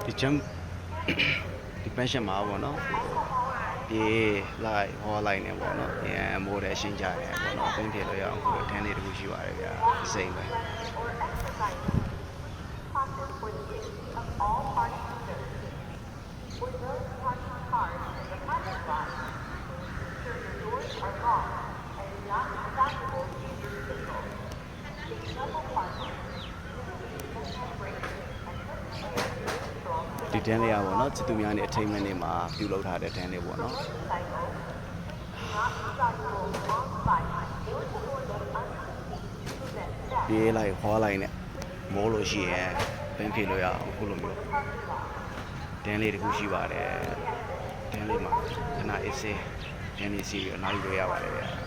ဒီချမ်းဒီပန်းရှင်မှာပေါ့နော်ပြေးလိုက်ဟောလိုက်နေပေါ့နော်အရင်မိုးတယ်ရှင်းကြတယ်ပေါ့နော်ပင်းပြေလို့ရအောင်ခုလိုထန်းလေးတစ်ခုရှိပါတယ်ဗျာစိမ့်ပဲဒီတန်းလေးอ่ะပေါ့နော်ချစ်သူများနေအထိမ်းအမှတ်နေမှာပြုလုပ်ထားတဲ့တန်းလေးပေါ့နော်ပြေးလိုက်ခေါ်လိုက်နဲ့မိုးလို့ရှိရင်ပင်းပြေလို့ရအောင်ခုလိုမျိုးတန်းလေးတစ်ခုရှိပါတယ်တန်းလေးမှာခဏအေးစေးတန်းလေးစီပြီးအနားယူလို့ရပါတယ်ဗျာ